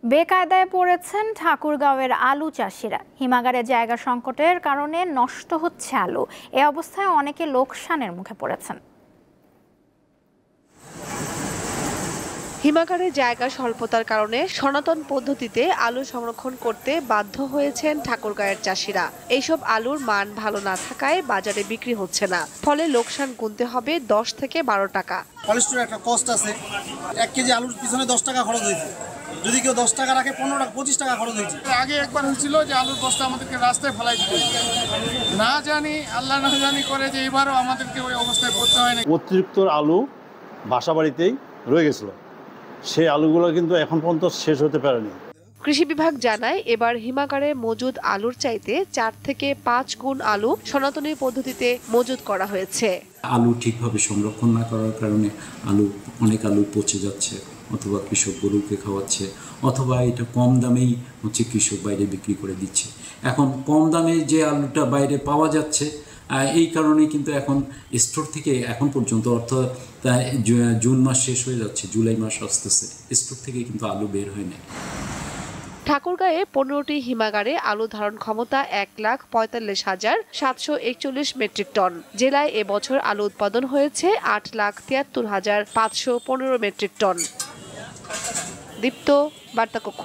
বেকায়দায় পড়েছেন ঠাকুরগাঁওয়ের আলু চাষিরা। হিমাগারে জায়গা সংকটের কারণে নষ্ট হচ্ছে আলু। এ অবস্থায় অনেকে লোকসানের মুখে পড়েছেন। হিমাগারে জায়গা স্বল্পতার কারণে সনাতন পদ্ধতিতে আলু সংরক্ষণ করতে বাধ্য হয়েছেন ঠাকুরগাঁওয়ের চাষিরা। এইসব আলুর মান ভালো না থাকায় বাজারে বিক্রি হচ্ছে না, ফলে লোকসান গুনতে হবে 10 থেকে 12 টাকা। কলেস্টোরের একটা কস্ট আছে, 1 কেজি আলুর পিছনে 10 টাকা খরচ হয়েছে। যদি কেউ 10 টাকা রাখে 15 টাকা 25 টাকা খরচ হয়েছে। আগে একবার হয়েছিল যে আলুর বস্তা আমাদেরকে রাস্তায় ফেলাই দিতে, না জানি আল্লাহ না জানি করে যে এবারও আমাদেরকে ওই অবস্থায় পড়তে হয় না। অতিরিক্ত আলু বাসা বাড়িতেই রয়ে গেছিল, সেই আলুগুলো কিন্তু এখন পর্যন্ত শেষ হতে পারেনি। কৃষি বিভাগ জানায় এবার হিমাগারে মজুদ আলুর চাইতে 4 থেকে 5 গুণ আলু সনাতনী পদ্ধতিতে মজুদ করা হয়েছে। আলু ঠিকভাবে সংরক্ষণ না করার কারণে অনেক আলু পচে যাচ্ছে, অথবা কৃষক গরুকে খাওয়াচ্ছে, অথবা এটা কম দামেই কৃষক বাইরে বিক্রি করে দিচ্ছে। এখন কম দামে যে আলুটা বাইরে পাওয়া যাচ্ছে, এই কারণে কিন্তু এখন স্টোর থেকে এখন পর্যন্ত অর্থাৎ জুন মাস শেষ হয়ে যাচ্ছে, জুলাই মাস আসতেছে, স্টোর থেকে কিন্তু আলু বের হয় না। ঠাকুরগাঁয়ে 15টি হিমাগারে আলু ধারণ ক্ষমতা 1,45,741 মেট্রিক টন। জেলায় এবছর আলু উৎপাদন হয়েছে 8,73,515 মেট্রিক টন। দীপ্ত, বার্তা কক্ষ।